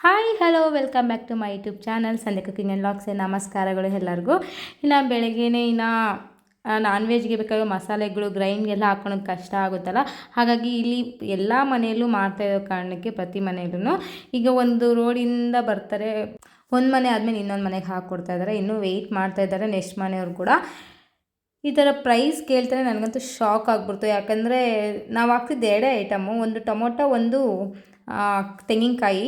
Hi hello welcome back to my YouTube channel Sandhya cooking and vlogs. ನಮಸ್ಕಾರಗಳು ಎಲ್ಲರಿಗೂ. ಇನ್ನು ಬೆಳಗ್ಗೆನೇ ನಾನ್ ವೆಜ್ಗೆ ಬೇಕಾಗೋ ಮಸಾಲೆಗಳು ಗ್ರೈಂಡ್ಗೆಲ್ಲ ಹಾಕೊಳ್ಳೋದು ಕಷ್ಟ ಆಗುತ್ತಲ್ಲ, ಹಾಗಾಗಿ ಇಲ್ಲಿ ಎಲ್ಲ ಮನೆಯಲ್ಲೂ ಮಾಡ್ತಾಯಿರೋ ಕಾರಣಕ್ಕೆ ಪ್ರತಿ ಮನೆಯಲ್ಲೂ ಈಗ ಒಂದು ರೋಡಿಂದ ಬರ್ತಾರೆ, ಒಂದು ಮನೆ ಆದಮೇಲೆ ಇನ್ನೊಂದು ಮನೆಗೆ ಹಾಕ್ಕೊಡ್ತಾ ಇದ್ದಾರೆ. ಇನ್ನೂ ವೆಯ್ಟ್ ಮಾಡ್ತಾಯಿದ್ದಾರೆ ನೆಕ್ಸ್ಟ್ ಮನೆಯವ್ರು ಕೂಡ. ಈ ಥರ ಪ್ರೈಸ್ ಕೇಳ್ತಾರೆ ನನಗಂತೂ ಶಾಕ್ ಆಗಿಬಿಡ್ತು. ಯಾಕಂದರೆ ನಾವು ಹಾಕ್ತಿದ್ದು ಎರಡೇ ಐಟಮು, ಒಂದು ಟೊಮೊಟೊ, ಒಂದು ತೆಂಗಿನಕಾಯಿ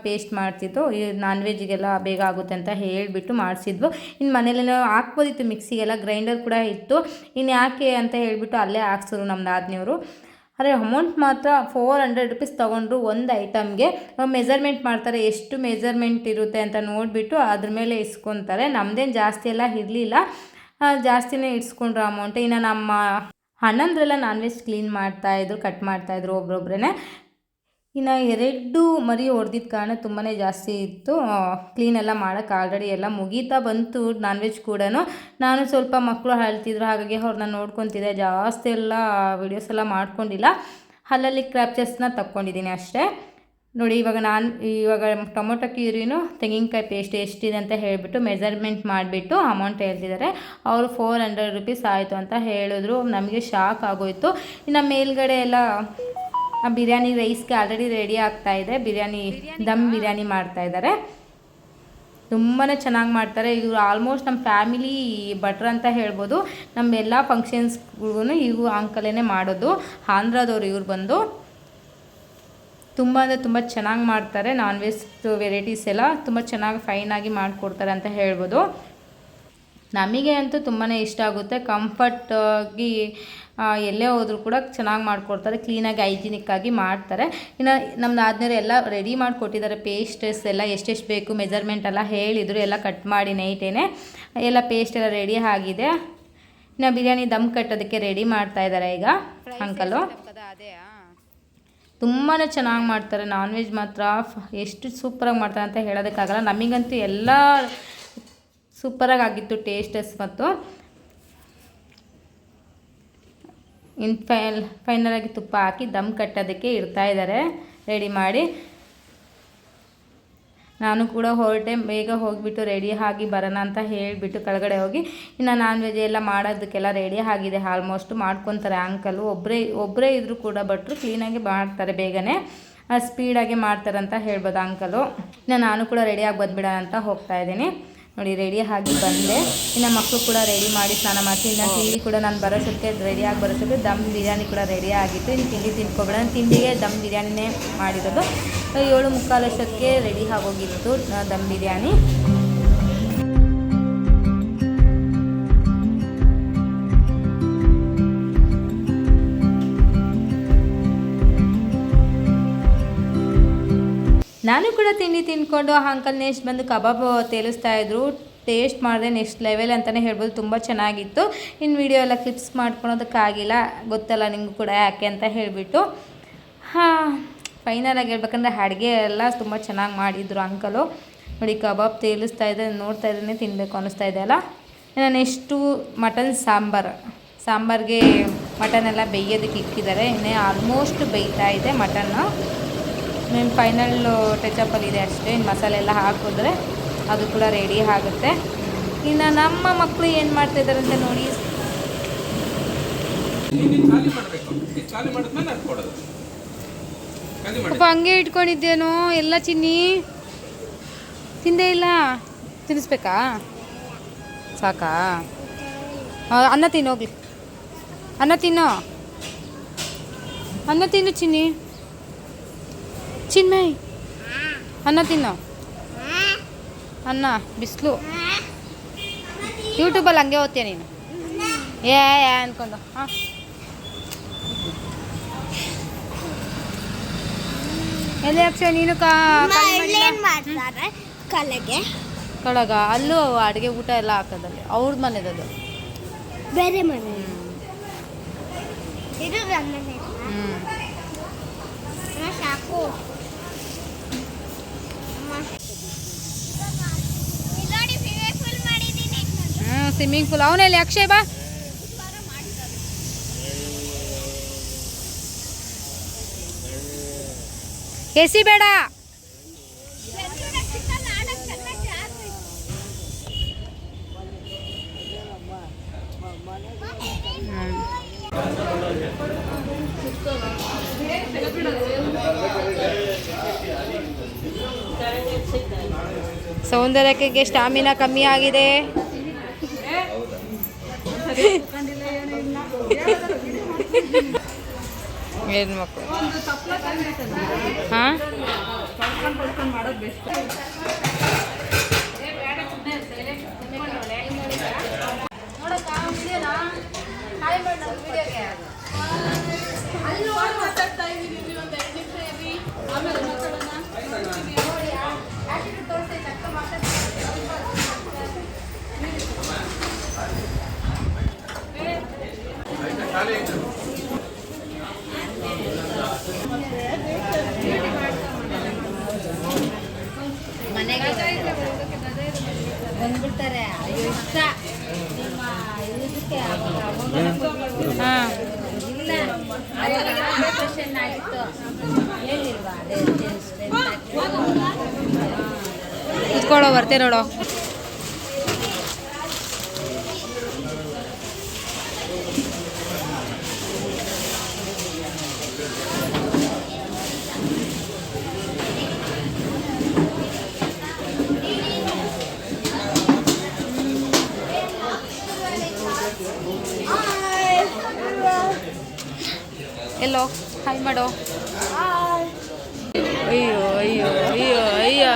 ಪೇಸ್ಟ್ ಮಾಡ್ತಿದ್ದು. ಈ ನಾನ್ ವೆಜ್ಜಿಗೆಲ್ಲ ಬೇಗ ಆಗುತ್ತೆ ಅಂತ ಹೇಳಿಬಿಟ್ಟು ಮಾಡಿಸಿದ್ವು. ಇನ್ನು ಮನೇಲೆಲ್ಲ ಹಾಕ್ಬೋದಿತ್ತು, ಮಿಕ್ಸಿಗೆಲ್ಲ ಗ್ರೈಂಡರ್ ಕೂಡ ಇತ್ತು. ಇನ್ನು ಯಾಕೆ ಅಂತ ಹೇಳಿಬಿಟ್ಟು ಅಲ್ಲೇ ಹಾಕ್ಸಿದ್ರು ನಮ್ಮ ದಾದಿನಿಯವರು. ಆದರೆ ಅಮೌಂಟ್ ಮಾತ್ರ 400 ರೂಪೀಸ್ ತೊಗೊಂಡ್ರು ಒಂದು ಐಟಮ್ಗೆ. ಮೆಜರ್ಮೆಂಟ್ ಮಾಡ್ತಾರೆ, ಎಷ್ಟು ಮೆಜರ್ಮೆಂಟ್ ಇರುತ್ತೆ ಅಂತ ನೋಡಿಬಿಟ್ಟು ಅದ್ರ ಮೇಲೆ ಇಸ್ಕೊತಾರೆ. ನಮ್ಮದೇನು ಜಾಸ್ತಿ ಎಲ್ಲ ಇರಲಿಲ್ಲ, ಜಾಸ್ತಿನೇ ಇಡ್ಸ್ಕೊಂಡ್ರು ಅಮೌಂಟ್. ಇನ್ನು ನಮ್ಮ ಅಣ್ಣಂದ್ರೆಲ್ಲ ನಾನ್ ವೆಜ್ ಕ್ಲೀನ್ ಮಾಡ್ತಾಯಿದ್ರು, ಕಟ್ ಮಾಡ್ತಾಯಿದ್ರು ಒಬ್ರೊಬ್ರೇ. ಇನ್ನು 2 ಮರಿ ಹೊಡೆದಿದ್ದ ಕಾರಣ ತುಂಬಾ ಜಾಸ್ತಿ ಇತ್ತು. ಕ್ಲೀನೆಲ್ಲ ಮಾಡೋಕ್ಕೆ ಆಲ್ರೆಡಿ ಎಲ್ಲ ಮುಗೀತಾ ಬಂತು ನಾನ್ ವೆಜ್ ಕೂಡ. ನಾನು ಸ್ವಲ್ಪ ಮಕ್ಕಳು ಅಳ್ತಿದ್ರು, ಹಾಗಾಗಿ ಅವ್ರನ್ನ ನೋಡ್ಕೊತಿದ್ದೆ. ಜಾಸ್ತಿ ಎಲ್ಲ ವೀಡಿಯೋಸ್ ಎಲ್ಲ ಮಾಡ್ಕೊಂಡಿಲ್ಲ, ಅಲ್ಲಲ್ಲಿ ಕ್ಯಾಪ್ಚರ್ಸ್ನ ತಕ್ಕೊಂಡಿದ್ದೀನಿ ಅಷ್ಟೇ. ನೋಡಿ, ಇವಾಗ ಟೊಮೊಟೊ ಕ್ಯೂರಿನೂ ತೆಂಗಿನಕಾಯಿ ಪೇಸ್ಟ್ ಎಷ್ಟಿದೆ ಅಂತ ಹೇಳಿಬಿಟ್ಟು ಮೆಜರ್ಮೆಂಟ್ ಮಾಡಿಬಿಟ್ಟು ಅಮೌಂಟ್ ಹೇಳ್ತಿದ್ದಾರೆ. ಅವರು 400 ರೂಪೀಸ್ ಆಯಿತು ಅಂತ ಹೇಳಿದ್ರು. ನಮಗೆ ಶಾಕ್ ಆಗೋಯಿತು. ಇನ್ನು ಮೇಲ್ಗಡೆ ಎಲ್ಲ ಬಿರಿಯಾನಿ ರೈಸ್ಗೆ ಆಲ್ರೆಡಿ ರೆಡಿ ಆಗ್ತಾಯಿದೆ. ದಮ್ ಬಿರಿಯಾನಿ ಮಾಡ್ತಾಯಿದ್ದಾರೆ. ತುಂಬಾ ಚೆನ್ನಾಗಿ ಮಾಡ್ತಾರೆ ಇವರು. ಆಲ್ಮೋಸ್ಟ್ ನಮ್ಮ ಫ್ಯಾಮಿಲಿ ಭಟ್ರು ಅಂತ ಹೇಳ್ಬೋದು. ನಮ್ಮ ಎಲ್ಲ ಫಂಕ್ಷನ್ಸ್ಗೂ ಇವು ಅಂಕಲೇ ಮಾಡೋದು. ಆಂಧ್ರದವ್ರು ಇವ್ರು ಬಂದು. ತುಂಬ ಅಂದರೆ ತುಂಬ ಚೆನ್ನಾಗಿ ಮಾಡ್ತಾರೆ. ನಾನ್ ವೆಜ್ ವೆರೈಟೀಸ್ ಎಲ್ಲ ತುಂಬ ಚೆನ್ನಾಗಿ ಫೈನಾಗಿ ಮಾಡಿಕೊಡ್ತಾರೆ ಅಂತ ಹೇಳ್ಬೋದು. ನಮಗೆ ಅಂತೂ ತುಂಬಾ ಇಷ್ಟ ಆಗುತ್ತೆ. ಕಂಫರ್ಟಾಗಿ ಎಲ್ಲೇ ಹೋದರೂ ಕೂಡ ಚೆನ್ನಾಗಿ ಮಾಡಿಕೊಡ್ತಾರೆ, ಕ್ಲೀನಾಗಿ ಹೈಜಿನಿಕ್ಕಾಗಿ ಮಾಡ್ತಾರೆ. ಇನ್ನು ನಮ್ಮದು ಆದ್ಮೇಲೆ ಎಲ್ಲ ರೆಡಿ ಮಾಡಿಕೊಟ್ಟಿದ್ದಾರೆ. ಪೇಸ್ಟಸ್ ಎಲ್ಲ ಎಷ್ಟೆಷ್ಟು ಬೇಕು ಮೆಜರ್ಮೆಂಟ್ ಎಲ್ಲ ಹೇಳಿದರು. ಎಲ್ಲ ಕಟ್ ಮಾಡಿ ನೈಟೇನೆ ಎಲ್ಲ ಪೇಸ್ಟ್ ಎಲ್ಲ ರೆಡಿ ಆಗಿದೆ. ಇನ್ನು ಬಿರಿಯಾನಿ ದಮ್ ಕಟ್ಟೋದಕ್ಕೆ ರೆಡಿ ಮಾಡ್ತಾಯಿದ್ದಾರೆ ಈಗ ಅಂಕಲು. ತುಂಬಾ ಚೆನ್ನಾಗಿ ಮಾಡ್ತಾರೆ ನಾನ್ ವೆಜ್ ಮಾತ್ರ. ಎಷ್ಟು ಸೂಪರಾಗಿ ಮಾಡ್ತಾರೆ ಅಂತ ಹೇಳೋದಕ್ಕಾಗಲ್ಲ. ನಮಗಂತೂ ಎಲ್ಲ ಸೂಪರಾಗಿ ಆಗಿತ್ತು ಟೇಸ್ಟಸ್. ಮತ್ತು ಫೈನಲಾಗಿ ತುಪ್ಪ ಹಾಕಿ ದಮ್ ಕಟ್ಟೋದಕ್ಕೆ ಇಡ್ತಾಯಿದ್ದಾರೆ ರೆಡಿ ಮಾಡಿ. ನಾನು ಕೂಡ ಹೊರಟೆ, ಬೇಗ ಹೋಗಿಬಿಟ್ಟು ರೆಡಿ ಆಗಿ ಬರೋಣ ಅಂತ ಹೇಳಿಬಿಟ್ಟು ಕೆಳಗಡೆ ಹೋಗಿ. ಇನ್ನು ನಾನ್ ವೆಜ್ ಎಲ್ಲ ಮಾಡೋದಕ್ಕೆಲ್ಲ ರೆಡಿ ಆಗಿದೆ. ಆಲ್ಮೋಸ್ಟ್ ಮಾಡ್ಕೊತಾರೆ ಅಂಕಲು. ಒಬ್ಬರೇ ಇದ್ದರೂ ಕೂಡ ಭಟ್ರು ಕ್ಲೀನಾಗಿ ಮಾಡ್ತಾರೆ, ಬೇಗನೆ ಸ್ಪೀಡಾಗಿ ಮಾಡ್ತಾರೆ ಅಂತ ಹೇಳ್ಬೋದು ಅಂಕಲು. ಇನ್ನು ನಾನು ಕೂಡ ರೆಡಿಯಾಗಿ ಬಂದುಬಿಡೋಣ ಅಂತ ಹೋಗ್ತಾಯಿದ್ದೀನಿ. ನೋಡಿ, ರೆಡಿ ಆಗಿ ಬಂದೆ. ಇನ್ನು ಮಕ್ಕಳು ಕೂಡ ರೆಡಿ ಮಾಡಿ ಸ್ನಾನ ಮಾಡಿಸಿ. ಇನ್ನು ತಿಂಡಿ ಕೂಡ ನಾನು ಬರೋಸಕ್ಕೆ ರೆಡಿಯಾಗಿ ಬರೋಸಕ್ಕೆ ದಮ್ ಬಿರಿಯಾನಿ ಕೂಡ ರೆಡಿ ಆಗಿತ್ತು. ಇನ್ನು ತಿಂಡಿ ತಿನ್ಕೊಬೇಡ, ತಿಂಡಿಗೆ ದಮ್ ಬಿರಿಯಾನಿನೇ ಮಾಡಿರೋದು. 7:45 ರೆಡಿ ಆಗೋಗಿತ್ತು ದಮ್ ಬಿರಿಯಾನಿ. ನಾನು ಕೂಡ ತಿಂಡಿ ತಿಂದ್ಕೊಂಡು ಅಂಕಲ್ ನೆಕ್ಸ್ಟ್ ಬಂದು ಕಬಾಬ್ ತೇಲಿಸ್ತಾಯಿದ್ರು. ಟೇಸ್ಟ್ ಮಾಡಿದೆ ನೆಕ್ಸ್ಟ್ ಲೆವೆಲ್ ಅಂತಲೇ ಹೇಳ್ಬೋದು. ತುಂಬ ಚೆನ್ನಾಗಿತ್ತು. ಇನ್ನು ವಿಡಿಯೋ ಎಲ್ಲ ಕ್ಲಿಪ್ಸ್ ಮಾಡ್ಕೊಳೋದಕ್ಕಾಗಿಲ್ಲ, ಗೊತ್ತಲ್ಲ ನಿಮಗೂ ಕೂಡ ಯಾಕೆ ಅಂತ ಹೇಳಿಬಿಟ್ಟು. ಫೈನಲಾಗಿ ಹೇಳ್ಬೇಕಂದ್ರೆ ಅಡುಗೆ ಎಲ್ಲ ತುಂಬ ಚೆನ್ನಾಗಿ ಮಾಡಿದ್ರು ಅಂಕಲು. ನೋಡಿ, ಕಬಾಬ್ ತೇಲಿಸ್ತಾಯಿದ್ದೆ, ನೋಡ್ತಾ ಇದ್ರೇ ತಿನ್ನಬೇಕು ಅನ್ನಿಸ್ತಾ ಇದೆ ಅಲ್ಲ. ಇನ್ನು ನೆಕ್ಸ್ಟು ಮಟನ್ ಸಾಂಬಾರಿಗೆ ಮಟನೆಲ್ಲ ಬೇಯೋದಕ್ಕೆ ಇಕ್ಕಿದ್ದಾರೆ. ಇನ್ನೇ ಆಲ್ಮೋಸ್ಟ್ ಬೇಯ್ತಾ ಇದೆ ಮಟನ್ನು. ಮೇನ್ ಫೈನಲ್ ಟಚಪ್ಪಲ್ಲಿ ಇದೆ ಅಷ್ಟೇ. ಇನ್ನು ಮಸಾಲೆ ಎಲ್ಲ ಹಾಕಿದ್ರೆ ಅದು ಕೂಡ ರೆಡಿ ಆಗುತ್ತೆ. ಇನ್ನು ನಮ್ಮ ಮಕ್ಕಳು ಏನು ಮಾಡ್ತಾಯಿದ್ದಾರೆ ಅಂತ ನೋಡಿ. ಅಪ್ಪ ಹಂಗೆ ಇಟ್ಕೊಂಡಿದ್ದೇನೋ ಎಲ್ಲ ಚಿನ್ನಿ ತಿಂದೇ ಇಲ್ಲ. ತಿನ್ನಿಸ್ಬೇಕಾ? ಸಾಕಾ? ಅನ್ನ ತಿನ್ನೋಗ್ಲಿ, ಅನ್ನ ತಿನ್ನು ಚಿನ್ನಿ. ಚಿನ್ಮಯ್ ಅನ್ನ ತಿನ್ನು, ಅನ್ನ ಬಿಸಿಲು. ಯೂಟ್ಯೂಬಲ್ಲಿ ಹಂಗೆ ಓದ್ತೀಯ ನೀನು ಅಂದ್ಕೊಂಡು. ಹಾಂ, ಎಲ್ಲಿ ಅಕ್ಷಯ ನೀನು ಕಳಗ ಅಲ್ಲೂ ಅಡುಗೆ ಊಟ ಎಲ್ಲ ಹಾಕೋದಲ್ಲಿ ಅವ್ರ ಮನೆದದು ಬೇರೆ ಮನೆ. ಸಾಕು. ಸ್ವಿಮ್ಮಿಂಗ್ ಪೂಲ್ ಅವನಲ್ಲಿ ಅಕ್ಷಯ್ ಬಾ. ಎಸಿ ಬೇಡ. ಸೌಂದರ್ಯಕ್ಕೆ ಸ್ಟಾಮಿನಾ ಕಮ್ಮಿ ಆಗಿದೆ. ಹೆಣ್ಮಕ್ಳು ಹಾಂ ಮನೆಗೆ ಬಂದ್ಬಿಡ್ತಾರೆ. ಅಯ್ಯೋ ಇಷ್ಟ ನಿಮ್ಮ ಇದಕ್ಕೆ ಹಾಂ ಇಲ್ಲ ಆಪರೇಷನ್ ಆಗಿತ್ತು ಹೇಳಿಲ್ವಾ? ಅದೇ ಇಟ್ಕೊಳ್ಳೋ ಬರ್ತೆ ನೋಡೋ. ಎಲ್ಲೋ ಹಾಯ್ ಮಾಡೋ. ಅಯ್ಯೋ ಅಯ್ಯೋ ಅಯ್ಯೋ ಅಯ್ಯೋ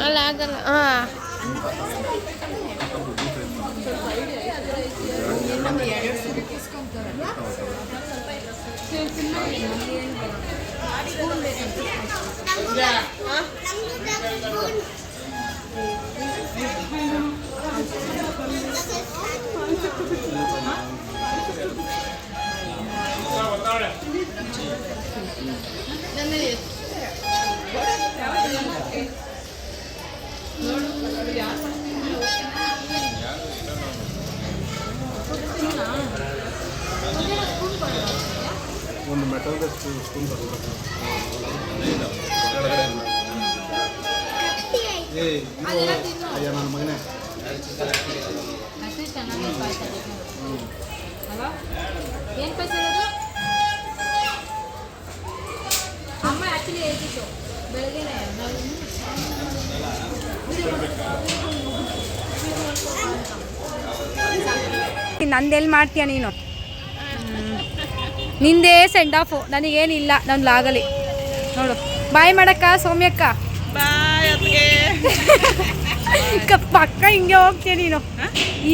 ಅಲ್ಲ ಆಗಲ್ಲ. ಹಾಂ ಒಂದು ಮೆಟಲ್ ಸ್ಪೂನ್ ತಗೊಂಡು ಅಯ್ಯ ನನ್ನ ಮಗನೇ ಏನು ಪೈಸೆ ಅಮ್ಮ ಆ್ಯಕ್ಚುಲಿ ಹೇಳ್ತಿತ್ತು ಬೆಳಗ್ಗೆ ನಂದೆಲ್ಲಿ ಮಾಡ್ತೀಯ ನೀನು? ನಿಂದೇ ಸೆಂಡ್ ಆಫು, ನನಗೇನಿಲ್ಲ ನನ್ನ ಲಾಗಲಿ. ನೋಡು ಬಾಯ್ ಮಾಡಕ್ಕ ಸೌಮ್ಯಕ್ಕ. ಬಾಯ್ ಅತ್ತಿಗೆ. ಪಕ್ಕ ಹಿಂಗೆ ಹೋಗ್ತೀಯ ನೀನು.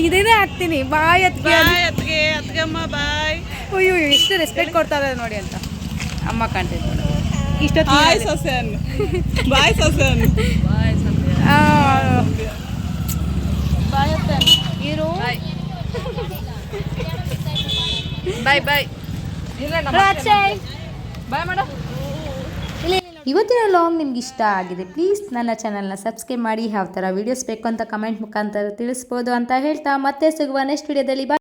ಇದನ್ನೇ ಹಾಕ್ತೀನಿ ಬಾಯ್ ಅತ್ತಿಗೆ. ಬಾಯ್ ಅತ್ತಿಗೆ, ಅತ್ತಿಗೆಮ್ಮ ಬಾಯ್. ಅಯ್ಯೋ ಎಷ್ಟು ರೆಸ್ಪೆಕ್ಟ್ ಕೊಡ್ತಾರೆ ನೋಡಿ ಅಂತ ಅಮ್ಮ ಕಾಣ್ತೈತೆ ನೋಡಿ. ಇಷ್ಟೊತ್ತು ಬಾಯ್ ಸೊಸೆನ್, ಬಾಯ್ ಸೊಸೆನ್, ಬಾಯ್ ಬಾಯ್ ಅತ್ತನ್ ಇರು. ಬಾಯ್ ಬಾಯ್. ಬಾಯ್ ಮಾಡು. ಇವತ್ತಿನ ವ್ಲಾಗ್ ನಿಮ್ಗೆ ಇಷ್ಟ ಆಗಿದೆ ಪ್ಲೀಸ್ ನನ್ನ ಚಾನಲ್ನ ಸಬ್ಸ್ಕ್ರೈಬ್ ಮಾಡಿ. ಯಾವ ಥರ ವೀಡಿಯೋಸ್ ಬೇಕು ಅಂತ ಕಮೆಂಟ್ ಮುಖಾಂತರ ತಿಳಿಸ್ಬೋದು ಅಂತ ಹೇಳ್ತಾ ಮತ್ತೆ ಸಿಗುವ ನೆಕ್ಸ್ಟ್ ವಿಡಿಯೋದಲ್ಲಿ.